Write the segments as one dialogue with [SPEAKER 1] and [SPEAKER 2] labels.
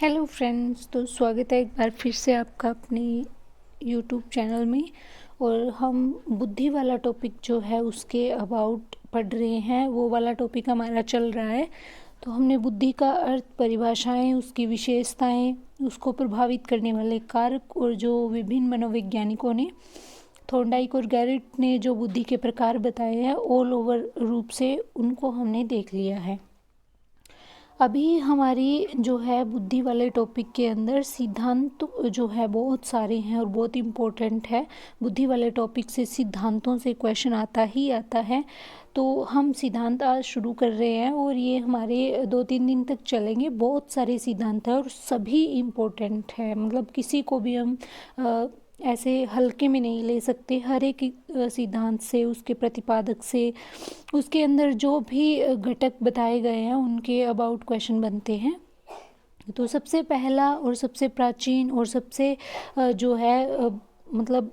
[SPEAKER 1] Hello friends, तो स्वागत है एक बार फिर से आपका अपने यूट्यूब चैनल में। और हम बुद्धि वाला टॉपिक जो है उसके अबाउट पढ़ रहे हैं। वो वाला टॉपिक हमारा चल रहा है। तो हमने बुद्धि का अर्थ, परिभाषाएं, उसकी विशेषताएं, उसको प्रभावित करने वाले कारक और जो विभिन्न मनोवैज्ञानिकों ने, थॉर्नडाइक और गैरेट ने जो बुद्धि के प्रकार बताए हैं ऑल ओवर रूप से, उनको हमने देख लिया है। अभी हमारी जो है बुद्धि वाले टॉपिक के अंदर सिद्धांत जो है बहुत सारे हैं और बहुत इम्पोर्टेंट है। बुद्धि वाले टॉपिक से सिद्धांतों से क्वेश्चन आता ही आता है। तो हम सिद्धांत आज शुरू कर रहे हैं और ये हमारे 2-3 दिन तक चलेंगे। बहुत सारे सिद्धांत हैं और सभी इम्पोर्टेंट है। मतलब किसी को भी हम ऐसे हल्के में नहीं ले सकते। हर एक सिद्धांत से, उसके प्रतिपादक से, उसके अंदर जो भी घटक बताए गए हैं उनके अबाउट क्वेश्चन बनते हैं। तो सबसे पहला और सबसे प्राचीन और सबसे जो है मतलब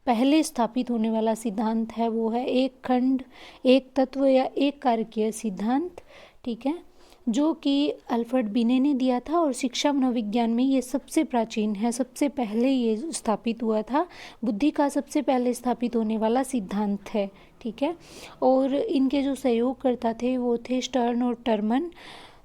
[SPEAKER 1] पहले स्थापित होने वाला सिद्धांत है वो है एक खंड, एक तत्व या एक कारकीय सिद्धांत। ठीक है, जो कि अल्फ्रेड बिने ने दिया था और शिक्षा मनोविज्ञान में ये सबसे प्राचीन है। सबसे पहले ये स्थापित हुआ था। बुद्धि का सबसे पहले स्थापित होने वाला सिद्धांत है। ठीक है, और इनके जो सहयोगकर्ता थे वो थे स्टर्न और टर्मन।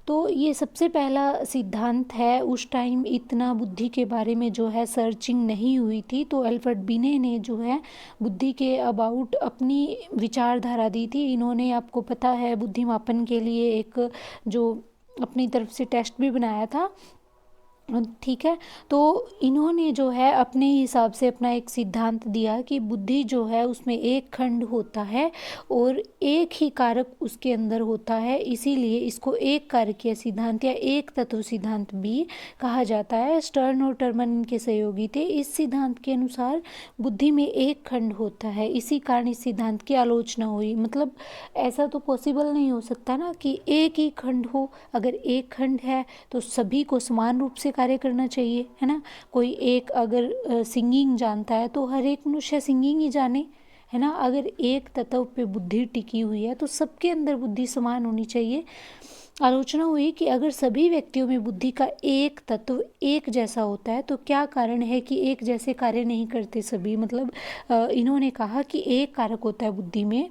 [SPEAKER 1] तो ये सबसे पहला सिद्धांत है। उस टाइम इतना बुद्धि के बारे में जो है सर्चिंग नहीं हुई थी। तो अल्फ्रेड बिने ने जो है बुद्धि के अबाउट अपनी विचारधारा दी थी। इन्होंने, आपको पता है, बुद्धि मापन के लिए एक जो अपनी तरफ से टेस्ट भी बनाया था। ठीक है, तो इन्होंने जो है अपने हिसाब से अपना एक सिद्धांत दिया कि बुद्धि जो है उसमें एक खंड होता है और एक ही कारक उसके अंदर होता है। इसीलिए इसको एक कारकीय सिद्धांत या एक तत्व सिद्धांत भी कहा जाता है। स्टर्न और टर्मन इनके सहयोगी थे। इस सिद्धांत के अनुसार बुद्धि में एक खंड होता है। इसी कारण इस सिद्धांत की आलोचना हुई। मतलब ऐसा तो पॉसिबल नहीं हो सकता ना कि एक ही खंड हो। अगर एक खंड है तो सभी को समान रूप से कार्य करना चाहिए, है ना। कोई एक अगर सिंगिंग जानता है तो हर एक मनुष्य सिंगिंग ही जाने, है ना। अगर एक तत्व पे बुद्धि टिकी हुई है तो सबके अंदर बुद्धि समान होनी चाहिए। आलोचना हुई कि अगर सभी व्यक्तियों में बुद्धि का एक तत्व एक जैसा होता है तो क्या कारण है कि एक जैसे कार्य नहीं करते सभी। मतलब इन्होंने कहा कि एक कारक होता है बुद्धि में,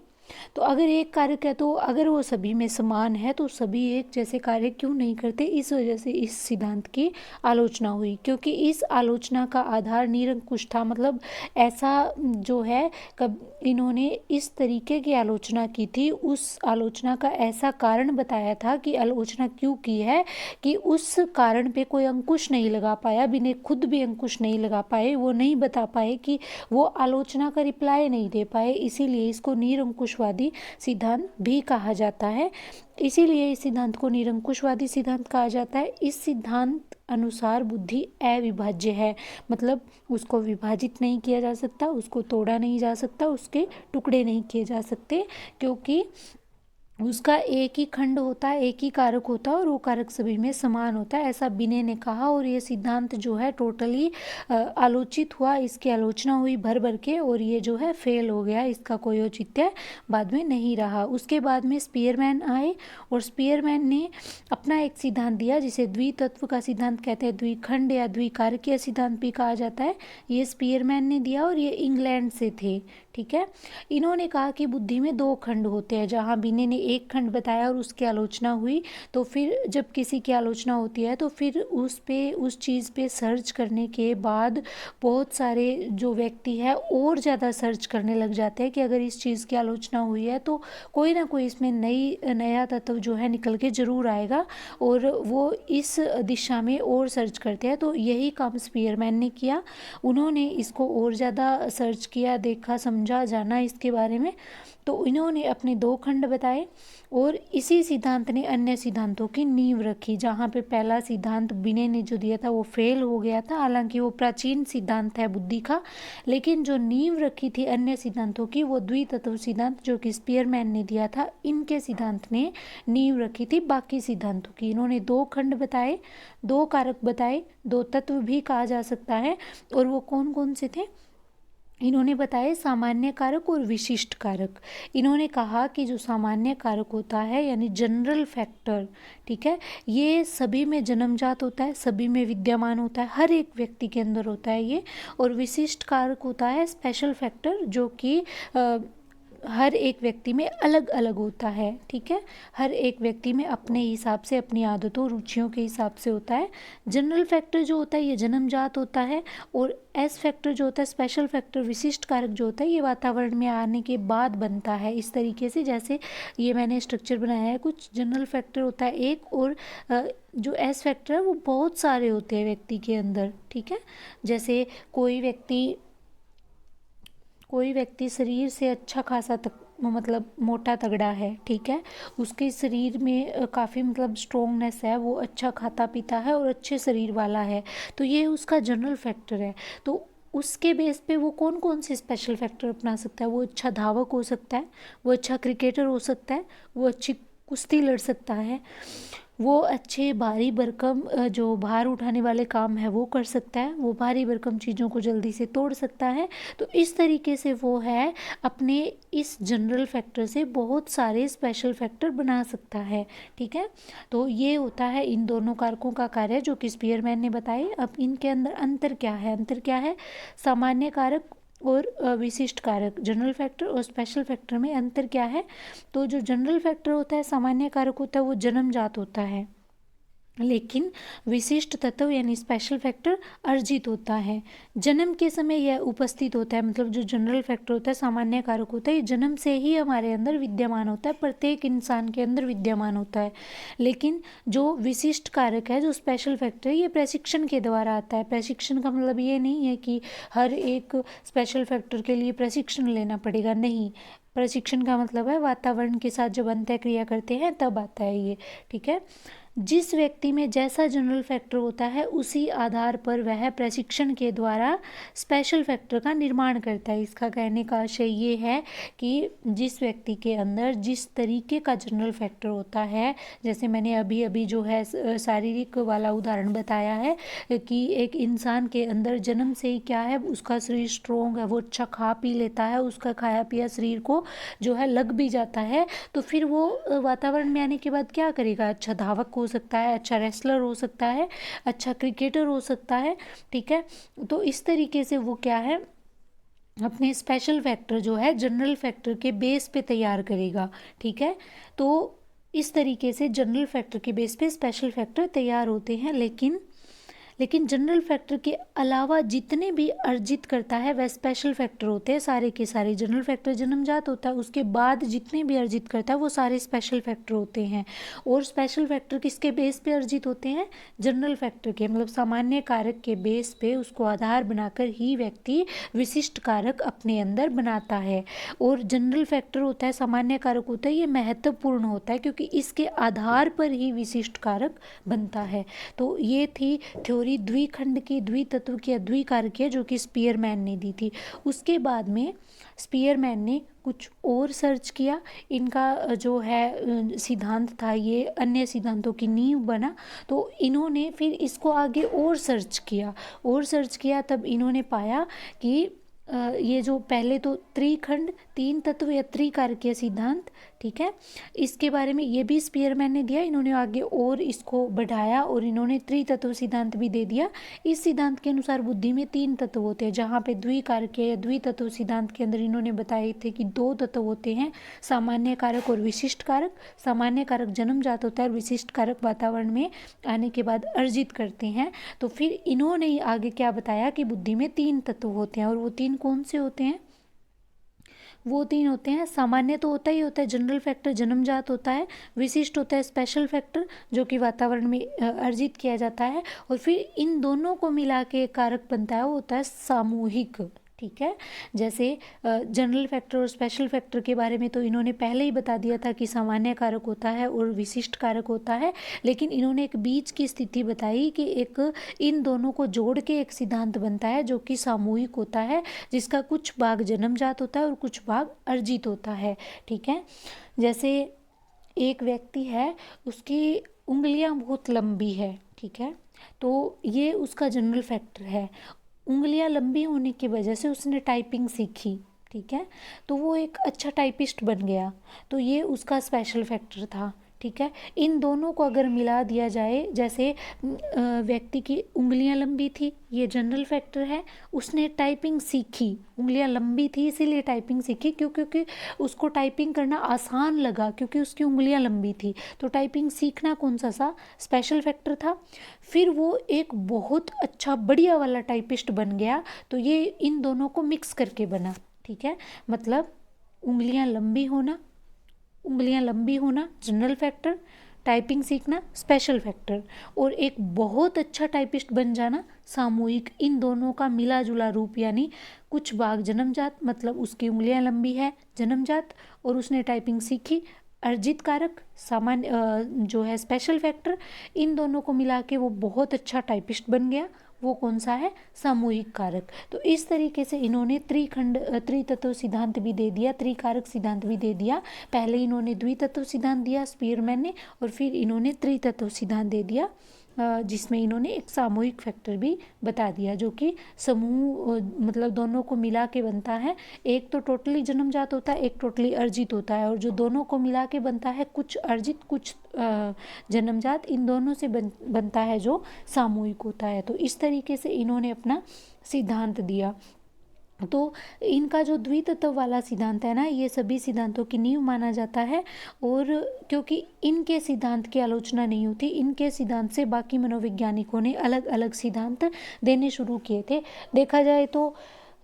[SPEAKER 1] तो अगर एक कारक है तो अगर वो सभी में समान है तो सभी एक जैसे कार्य क्यों नहीं करते। इस वजह से इस सिद्धांत की आलोचना हुई, क्योंकि इस आलोचना का आधार निरंकुश था। मतलब ऐसा जो है, कब इन्होंने इस तरीके की आलोचना की थी, उस आलोचना का ऐसा कारण बताया था कि आलोचना क्यों की है, कि उस कारण पे कोई अंकुश नहीं लगा पाया। बिने खुद भी अंकुश नहीं लगा पाए। वो नहीं बता पाए कि वो आलोचना का रिप्लाई नहीं दे पाए। इसीलिए इसको निरंकुशवादी सिद्धांत भी कहा जाता है। इसीलिए इस सिद्धांत को निरंकुशवादी सिद्धांत कहा जाता है। इस सिद्धांत अनुसार बुद्धि अविभाज्य है। मतलब उसको विभाजित नहीं किया जा सकता, उसको तोड़ा नहीं जा सकता, उसके टुकड़े नहीं किए जा सकते, क्योंकि उसका एक ही खंड होता है, एक ही कारक होता है और वो कारक सभी में समान होता है। ऐसा बिने ने कहा और ये सिद्धांत जो है टोटली आलोचित हुआ। इसकी आलोचना हुई भर भर के और ये जो है फेल हो गया। इसका कोई औचित्य बाद में नहीं रहा। उसके बाद में स्पीयरमैन आए और स्पीयरमैन ने अपना एक सिद्धांत दिया जिसे द्वितत्व का सिद्धांत कहते हैं। द्विखंड या द्विकारकीय सिद्धांत भी कहा जाता है। ये स्पीयरमैन ने दिया और ये इंग्लैंड से थे। ठीक है, इन्होंने कहा कि बुद्धि में दो खंड होते हैं। जहाँ बिने ने एक खंड बताया और उसकी आलोचना हुई, तो फिर जब किसी की आलोचना होती है तो फिर उस चीज़ पे सर्च करने के बाद बहुत सारे जो व्यक्ति है और ज़्यादा सर्च करने लग जाते हैं कि अगर इस चीज़ की आलोचना हुई है तो कोई ना कोई इसमें नया तत्व जो है निकल के ज़रूर आएगा, और वो इस दिशा में और सर्च करते हैं। तो यही काम स्पीयरमैन ने किया। उन्होंने इसको और ज़्यादा सर्च किया, देखा, समझा, जाना इसके बारे में। तो इन्होंने अपने दो खंड बताए और इसी सिद्धांत ने अन्य सिद्धांतों की नींव रखी। जहाँ पे पहला सिद्धांत बिने ने जो दिया था वो फेल हो गया था, हालांकि वो प्राचीन सिद्धांत है बुद्धि का, लेकिन जो नींव रखी थी अन्य सिद्धांतों की वो द्वितत्व सिद्धांत जो कि स्पीयरमैन ने दिया था, इनके सिद्धांत ने नींव रखी थी बाकी सिद्धांतों की। इन्होंने दो खंड बताए, दो कारक बताए, दो तत्व भी कहा जा सकता है। और वो कौन कौन से थे? इन्होंने बताए सामान्य कारक और विशिष्ट कारक। इन्होंने कहा कि जो सामान्य कारक होता है यानी जनरल फैक्टर, ठीक है, ये सभी में जन्मजात होता है, सभी में विद्यमान होता है, हर एक व्यक्ति के अंदर होता है ये। और विशिष्ट कारक होता है स्पेशल फैक्टर, जो कि हर एक व्यक्ति में अलग अलग होता है, ठीक है, हर एक व्यक्ति में अपने हिसाब से, अपनी आदतों रुचियों के हिसाब से होता है। जनरल फैक्टर जो होता है ये जन्मजात होता है, और एस फैक्टर जो होता है, स्पेशल फैक्टर, विशिष्ट कारक जो होता है, ये वातावरण में आने के बाद बनता है। इस तरीके से जैसे ये मैंने स्ट्रक्चर बनाया है, कुछ जनरल फैक्टर होता है एक, और जो एस फैक्टर है वो बहुत सारे होते हैं व्यक्ति के अंदर, ठीक है। जैसे कोई व्यक्ति शरीर से अच्छा खासा मतलब मोटा तगड़ा है, ठीक है, उसके शरीर में काफ़ी मतलब स्ट्रोंगनेस है, वो अच्छा खाता पीता है और अच्छे शरीर वाला है, तो ये उसका जनरल फैक्टर है। तो उसके बेस पे वो कौन कौन से स्पेशल फैक्टर अपना सकता है? वो अच्छा धावक हो सकता है, वो अच्छा क्रिकेटर हो सकता है, वो अच्छी कुश्ती लड़ सकता है, वो अच्छे भारी भरकम जो भार उठाने वाले काम है वो कर सकता है, वो भारी भरकम चीज़ों को जल्दी से तोड़ सकता है। तो इस तरीके से वो है अपने इस जनरल फैक्टर से बहुत सारे स्पेशल फैक्टर बना सकता है, ठीक है। तो ये होता है इन दोनों कारकों का कार्य जो कि स्पीयरमैन ने बताए। अब इनके अंदर अंतर क्या है? अंतर क्या है? सामान्य कारक और विशिष्ट कारक, जनरल फैक्टर और स्पेशल फैक्टर में अंतर क्या है? तो जो जनरल फैक्टर होता है, सामान्य कारक होता है, वो जन्मजात होता है, लेकिन विशिष्ट तत्व यानी स्पेशल फैक्टर अर्जित होता है। जन्म के समय यह उपस्थित होता है, मतलब जो जनरल फैक्टर होता है, सामान्य कारक होता है, ये जन्म से ही हमारे अंदर विद्यमान होता है, प्रत्येक इंसान के अंदर विद्यमान होता है। लेकिन जो विशिष्ट कारक है, जो स्पेशल फैक्टर है, ये प्रशिक्षण के द्वारा आता है। प्रशिक्षण का मतलब ये नहीं है कि हर एक स्पेशल फैक्टर के लिए प्रशिक्षण लेना पड़ेगा, नहीं। प्रशिक्षण का मतलब है वातावरण के साथ जब अंतः क्रिया करते हैं तब आता है ये, ठीक है। जिस व्यक्ति में जैसा जनरल फैक्टर होता है उसी आधार पर वह प्रशिक्षण के द्वारा स्पेशल फैक्टर का निर्माण करता है। इसका कहने का आशय ये है कि जिस व्यक्ति के अंदर जिस तरीके का जनरल फैक्टर होता है, जैसे मैंने अभी अभी जो है शारीरिक वाला उदाहरण बताया है कि एक इंसान के अंदर जन्म से ही क्या है, उसका शरीर स्ट्रोंग है, वो अच्छा खा पी लेता है, उसका खाया पिया शरीर को जो है लग भी जाता है, तो फिर वो वातावरण में आने के बाद क्या करेगा? अच्छा धावक हो सकता है, अच्छा रेसलर हो सकता है, अच्छा क्रिकेटर हो सकता है, ठीक है। तो इस तरीके से वो क्या है, अपने स्पेशल फैक्टर जो है जनरल फैक्टर के बेस पे तैयार करेगा, ठीक है। तो इस तरीके से जनरल फैक्टर के बेस पे स्पेशल फैक्टर तैयार होते हैं। लेकिन जनरल फैक्टर के अलावा जितने भी अर्जित करता है वह स्पेशल फैक्टर होते हैं, सारे के सारे। जनरल फैक्टर जन्मजात होता है, उसके बाद जितने भी अर्जित करता है वो सारे स्पेशल फैक्टर होते हैं। और स्पेशल फैक्टर किसके बेस पे अर्जित होते हैं? जनरल फैक्टर के, मतलब सामान्य कारक के बेस पे उसको आधार बनाकर ही व्यक्ति विशिष्ट कारक अपने अंदर बनाता है। और जनरल फैक्टर होता है, सामान्य कारक होता है, ये महत्वपूर्ण होता है क्योंकि इसके आधार पर ही विशिष्ट कारक बनता है। तो ये थी थ्योरी द्विखंड की, द्वितत्व की या द्विकारकीय, जो कि स्पीयरमैन ने दी थी। उसके बाद में स्पीयरमैन ने कुछ और सर्च किया, इनका जो है सिद्धांत था ये अन्य सिद्धांतों की नींव बना। तो इन्होंने फिर इसको आगे और सर्च किया, तब इन्होंने पाया कि ये जो पहले तो त्रिखंड, तीन तत्व या त्रिकारकीय सिद्धांत, ठीक है, इसके बारे में ये भी स्पीयरमैन ने दिया। इन्होंने आगे और इसको बढ़ाया और इन्होंने त्रितत्व सिद्धांत भी दे दिया। इस सिद्धांत के अनुसार बुद्धि में तीन तत्व होते हैं, जहाँ पे द्विकारकीय या द्वितत्व सिद्धांत के अंदर इन्होंने बताए थे कि दो तत्व होते हैं, सामान्य कारक और विशिष्ट कारक। सामान्य कारक जन्मजात होता है और विशिष्ट कारक वातावरण में आने के बाद अर्जित करते हैं। तो फिर इन्होंने आगे क्या बताया कि बुद्धि में तीन तत्व होते हैं, और वो तीन कौन से होते हैं? वो तीन होते हैं, सामान्य तो होता ही होता है, जनरल फैक्टर जन्मजात होता है, विशिष्ट होता है स्पेशल फैक्टर जो कि वातावरण में अर्जित किया जाता है, और फिर इन दोनों को मिला के एक कारक बनता है, वो होता है सामूहिक, ठीक है। जैसे जनरल फैक्टर और स्पेशल फैक्टर के बारे में तो इन्होंने पहले ही बता दिया था कि सामान्य कारक होता है और विशिष्ट कारक होता है, लेकिन इन्होंने एक बीच की स्थिति बताई कि एक इन दोनों को जोड़ के एक सिद्धांत बनता है जो कि सामूहिक होता है, जिसका कुछ भाग जन्मजात होता है और कुछ भाग अर्जित होता है, ठीक है। जैसे एक व्यक्ति है, उसकी उंगलियां बहुत लंबी है, ठीक है, तो ये उसका जनरल फैक्टर है। उंगलियां लंबी होने की वजह से उसने टाइपिंग सीखी, ठीक है, तो वो एक अच्छा टाइपिस्ट बन गया, तो ये उसका स्पेशल फैक्टर था, ठीक है। इन दोनों को अगर मिला दिया जाए, जैसे व्यक्ति की उंगलियां लंबी थी, ये जनरल फैक्टर है, उसने टाइपिंग सीखी, उंगलियां लंबी थी इसीलिए टाइपिंग सीखी, क्योंकि उसको टाइपिंग करना आसान लगा क्योंकि उसकी उंगलियां लंबी थी, तो टाइपिंग सीखना कौन सा स्पेशल फैक्टर था। फिर वो एक बहुत अच्छा बढ़िया वाला टाइपिस्ट बन गया, तो ये इन दोनों को मिक्स करके बना, ठीक है। मतलब उंगलियां लंबी होना जनरल फैक्टर, टाइपिंग सीखना स्पेशल फैक्टर, और एक बहुत अच्छा टाइपिस्ट बन जाना सामूहिक, इन दोनों का मिला जुला रूप, यानी कुछ भाग जन्मजात, मतलब उसकी उंगलियां लंबी है जन्मजात और उसने टाइपिंग सीखी, अर्जित कारक सामान्य जो है स्पेशल फैक्टर, इन दोनों को मिला के वो बहुत अच्छा टाइपिस्ट बन गया, वो कौन सा है, सामूहिक कारक। तो इस तरीके से इन्होंने त्रितत्व सिद्धांत भी दे दिया, त्रिकारक सिद्धांत भी दे दिया। पहले इन्होंने द्वितत्व सिद्धांत दिया स्पीयरमैन ने, और फिर इन्होंने त्रितत्व सिद्धांत दे दिया, जिसमें इन्होंने एक सामूहिक फैक्टर भी बता दिया, जो कि समूह मतलब दोनों को मिला के बनता है। एक तो टोटली जन्मजात होता है, एक टोटली अर्जित होता है, और जो दोनों को मिला के बनता है, कुछ अर्जित कुछ जन्मजात, इन दोनों से बनता है जो सामूहिक होता है। तो इस तरीके से इन्होंने अपना सिद्धांत दिया। तो इनका जो द्वितत्व वाला सिद्धांत है ना, ये सभी सिद्धांतों की नींव माना जाता है, और क्योंकि इनके सिद्धांत की आलोचना नहीं होती, इनके सिद्धांत से बाकी मनोवैज्ञानिकों ने अलग अलग सिद्धांत देने शुरू किए थे। देखा जाए तो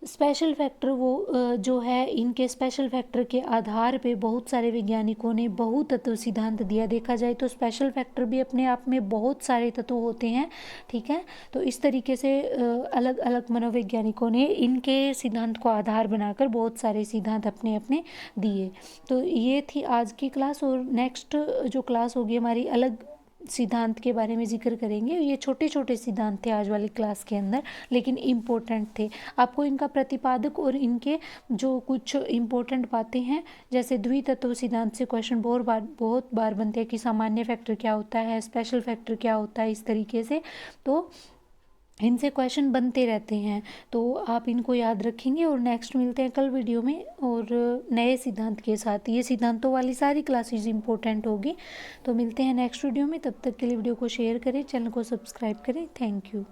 [SPEAKER 1] स्पेशल फैक्टर वो जो है, इनके स्पेशल फैक्टर के आधार पे बहुत सारे वैज्ञानिकों ने बहुतत्व सिद्धांत दिया। देखा जाए तो स्पेशल फैक्टर भी अपने आप में बहुत सारे तत्व होते हैं, ठीक है। तो इस तरीके से अलग अलग मनोवैज्ञानिकों ने इनके सिद्धांत को आधार बनाकर बहुत सारे सिद्धांत अपने अपने दिए। तो ये थी आज की क्लास, और नेक्स्ट जो क्लास होगी हमारी अलग सिद्धांत के बारे में जिक्र करेंगे। ये छोटे छोटे सिद्धांत थे आज वाली क्लास के अंदर, लेकिन इम्पोर्टेंट थे। आपको इनका प्रतिपादक और इनके जो कुछ इम्पोर्टेंट बातें हैं, जैसे द्वितत्व सिद्धांत से क्वेश्चन बहुत बार बनते हैं कि सामान्य फैक्टर क्या होता है, स्पेशल फैक्टर क्या होता है, इस तरीके से तो इनसे क्वेश्चन बनते रहते हैं, तो आप इनको याद रखेंगे। और नेक्स्ट मिलते हैं कल वीडियो में और नए सिद्धांत के साथ। ये सिद्धांतों वाली सारी क्लासेस इंपॉर्टेंट होगी, तो मिलते हैं नेक्स्ट वीडियो में। तब तक के लिए वीडियो को शेयर करें, चैनल को सब्सक्राइब करें। Thank you.